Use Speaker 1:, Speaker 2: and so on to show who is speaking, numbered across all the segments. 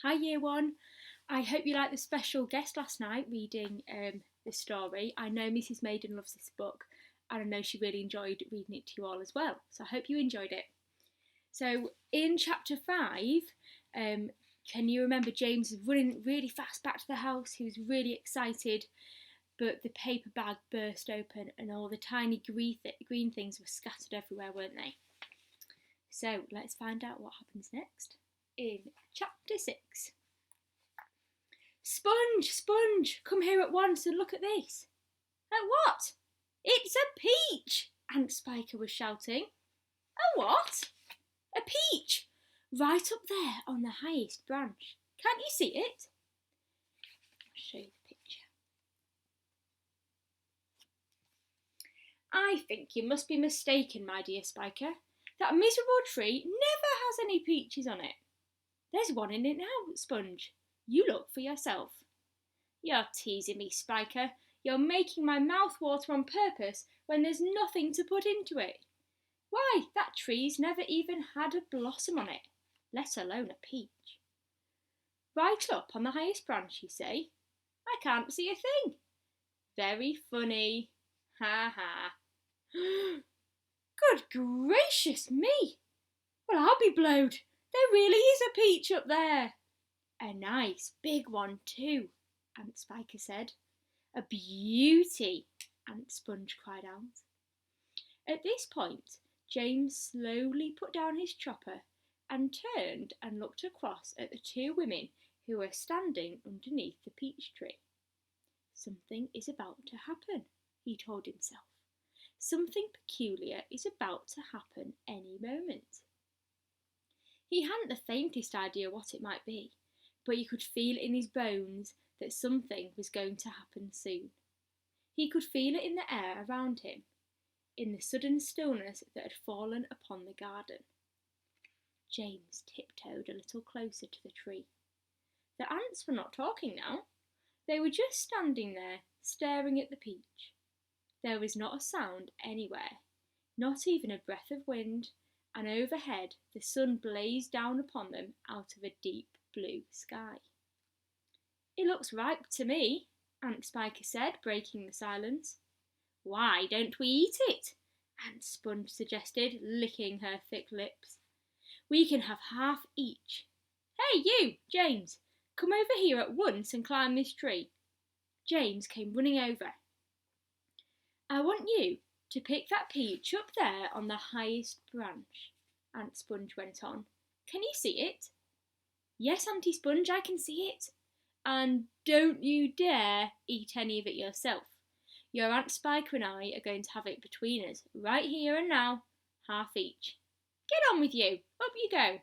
Speaker 1: Hi Year 1, I hope you liked the special guest last night reading this story. I know Mrs Maiden loves this book and I know she really enjoyed reading it to you all as well, so I hope you enjoyed it. So in chapter 5, can you remember James was running really fast back to the house? He was really excited, but the paper bag burst open and all the tiny green things were scattered everywhere, weren't they? So let's find out what happens next in chapter 6. Sponge, Sponge, come here at once and look at this. At what? It's a peach, Aunt Spiker was shouting. A what? A peach, right up there on the highest branch. Can't you see it? I'll show you the picture. I think you must be mistaken, my dear Spiker. That miserable tree never has any peaches on it. There's one in it now, Sponge. You look for yourself. You're teasing me, Spiker. You're making my mouth water on purpose when there's nothing to put into it. Why, that tree's never even had a blossom on it, let alone a peach. Right up on the highest branch, you say? I can't see a thing. Very funny. Ha ha. Good gracious me! Well, I'll be blowed. There really is a peach up there. A nice big one too, Aunt Spiker said. A beauty, Aunt Sponge cried out. At this point, James slowly put down his chopper and turned and looked across at the two women who were standing underneath the peach tree. Something is about to happen, he told himself. Something peculiar is about to happen any moment. He hadn't the faintest idea what it might be, but he could feel in his bones that something was going to happen soon. He could feel it in the air around him, in the sudden stillness that had fallen upon the garden. James tiptoed a little closer to the tree. The ants were not talking now. They were just standing there, staring at the peach. There was not a sound anywhere, not even a breath of wind, and overhead the sun blazed down upon them out of a deep blue sky. It looks ripe to me, Aunt Spiker said, breaking the silence. Why don't we eat it? Aunt Sponge suggested, licking her thick lips. We can have half each. Hey, you, James, come over here at once and climb this tree. James came running over. I want you to pick that peach up there on the highest branch, Aunt Sponge went on. Can you see it? Yes, Auntie Sponge, I can see it. And don't you dare eat any of it yourself. Your Aunt Spiker and I are going to have it between us, right here and now, half each. Get on with you, up you go.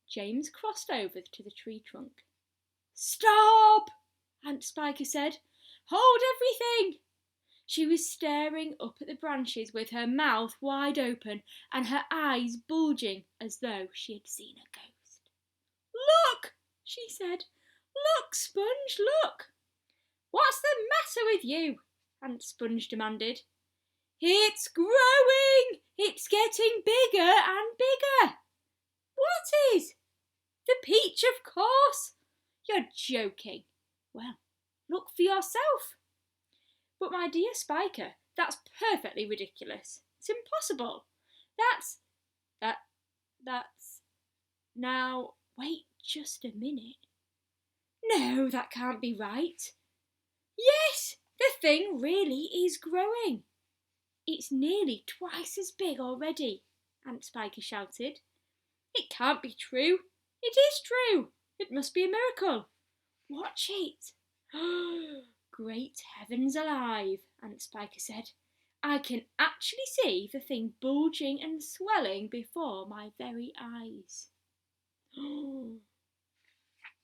Speaker 1: James crossed over to the tree trunk. Stop, Aunt Spiker said. Hold everything. She was staring up at the branches with her mouth wide open and her eyes bulging as though she had seen a ghost. Look, she said. Look, Sponge, look. What's the matter with you? Aunt Sponge demanded. It's growing. It's getting bigger and bigger. What is? The peach, of course. You're joking. Well, look for yourself. But my dear Spiker, that's perfectly ridiculous. It's impossible. That's... Now, wait just a minute. No, that can't be right. Yes, the thing really is growing. It's nearly twice as big already, Aunt Spiker shouted. It can't be true. It is true. It must be a miracle. Watch it. Great heavens alive, Aunt Spiker said. I can actually see the thing bulging and swelling before my very eyes.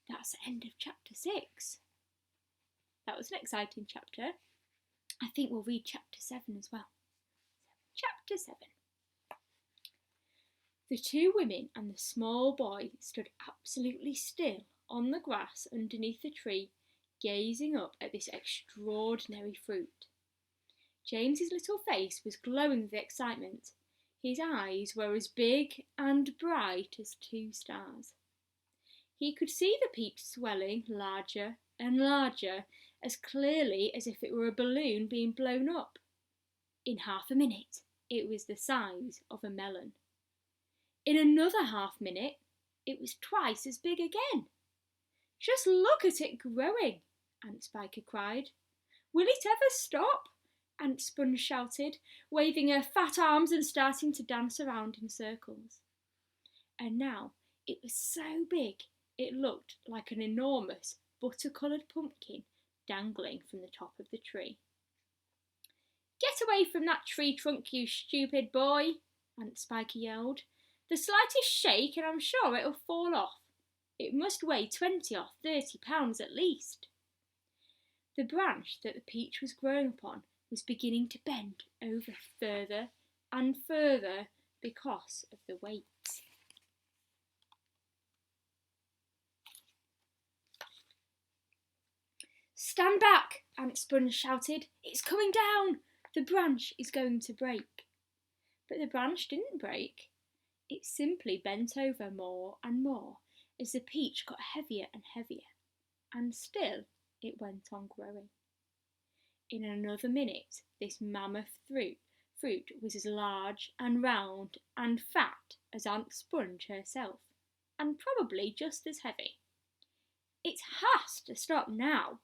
Speaker 1: That's the end of chapter 6. That was an exciting chapter. I think we'll read chapter 7 as well. Chapter 7. The two women and the small boy stood absolutely still on the grass underneath the tree, gazing up at this extraordinary fruit. James's little face was glowing with excitement. His eyes were as big and bright as 2 stars. He could see the peach swelling larger and larger, as clearly as if it were a balloon being blown up. In half a minute, it was the size of a melon. In another half-minute, it was twice as big again. Just look at it growing, Aunt Spiker cried. Will it ever stop? Aunt Sponge shouted, waving her fat arms and starting to dance around in circles. And now it was so big it looked like an enormous butter-coloured pumpkin dangling from the top of the tree. Get away from that tree trunk, you stupid boy, Aunt Spiker yelled. The slightest shake and I'm sure it'll fall off. It must weigh 20 or 30 pounds at least. The branch that the peach was growing upon was beginning to bend over further and further because of the weight. Stand back, Aunt Sponge shouted. It's coming down. The branch is going to break. But the branch didn't break. It simply bent over more and more as the peach got heavier and heavier, and still it went on growing. In another minute, this mammoth fruit was as large and round and fat as Aunt Sponge herself, and probably just as heavy. It has to stop now,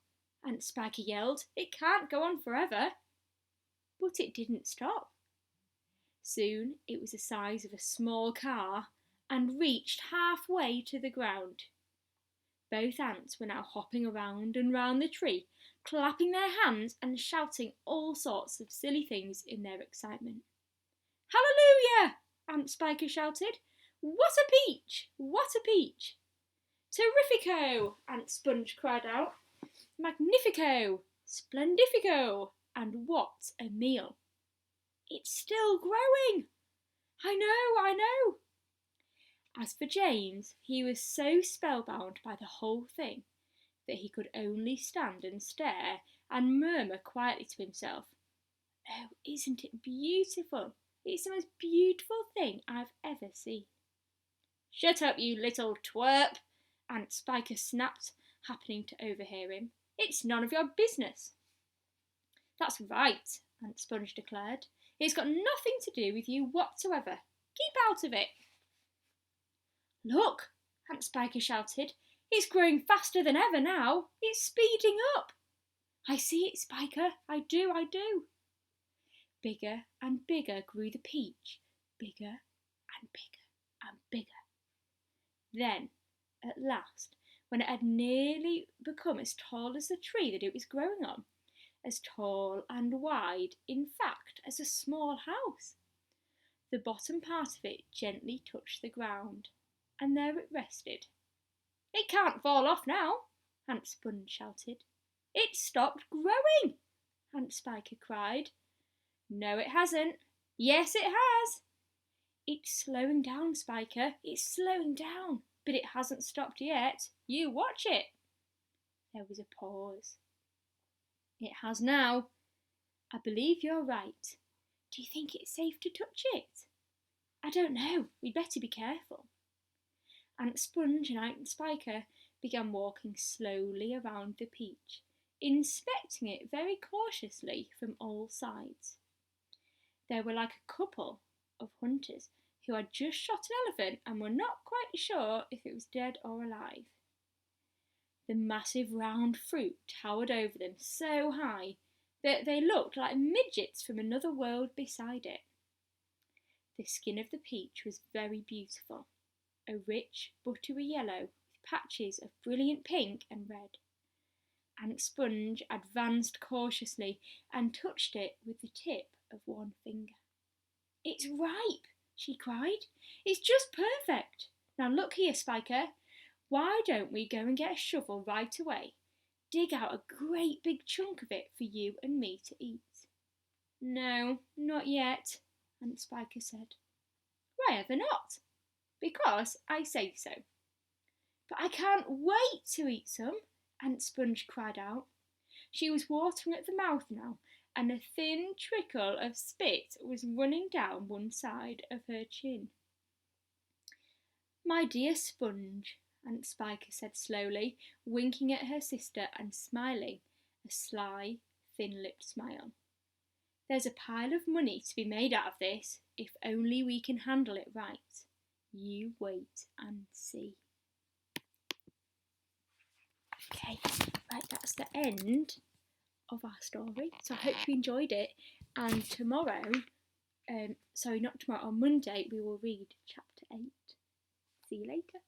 Speaker 1: Aunt Spiker yelled. It can't go on forever. But it didn't stop. Soon it was the size of a small car and reached halfway to the ground. Both ants were now hopping around and round the tree, clapping their hands and shouting all sorts of silly things in their excitement. Hallelujah! Aunt Spiker shouted. What a peach! What a peach! Terrifico! Aunt Sponge cried out. Magnifico! Splendifico! And what a meal! It's still growing! I know! As for James, he was so spellbound by the whole thing that he could only stand and stare and murmur quietly to himself, Oh, isn't it beautiful? It's the most beautiful thing I've ever seen. Shut up, you little twerp, Aunt Spiker snapped, happening to overhear him. It's none of your business. That's right, Aunt Sponge declared. It's got nothing to do with you whatsoever. Keep out of it. Look, Aunt Spiker shouted. It's growing faster than ever now. It's speeding up. I see it, Spiker. I do. Bigger and bigger grew the peach. Bigger and bigger and bigger. Then, at last, when it had nearly become as tall as the tree that it was growing on, as tall and wide, in fact, as a small house, the bottom part of it gently touched the ground, and there it rested. It can't fall off now, Aunt Sponge shouted. It's stopped growing, Aunt Spiker cried. No, it hasn't. Yes, it has. It's slowing down, Spiker. It's slowing down, but it hasn't stopped yet. You watch it. There was a pause. It has now. I believe you're right. Do you think it's safe to touch it? I don't know. We'd better be careful. Aunt Sponge and Aunt Spiker began walking slowly around the peach, inspecting it very cautiously from all sides. They were like a couple of hunters who had just shot an elephant and were not quite sure if it was dead or alive. The massive round fruit towered over them so high that they looked like midgets from another world beside it. The skin of the peach was very beautiful, a rich, buttery yellow with patches of brilliant pink and red. Aunt Sponge advanced cautiously and touched it with the tip of one finger. It's ripe, she cried. It's just perfect. Now look here, Spiker. Why don't we go and get a shovel right away? Dig out a great big chunk of it for you and me to eat. No, not yet, Aunt Spiker said. Why ever not? Because I say so. But I can't wait to eat some, Aunt Sponge cried out. She was watering at the mouth now, and a thin trickle of spit was running down one side of her chin. My dear Sponge, Aunt Spiker said slowly, winking at her sister and smiling, a sly, thin-lipped smile. There's a pile of money to be made out of this, if only we can handle it right. You wait and see. Okay, right, that's the end of our story. So I hope you enjoyed it. And tomorrow, not tomorrow, on Monday, we will read chapter 8. See you later.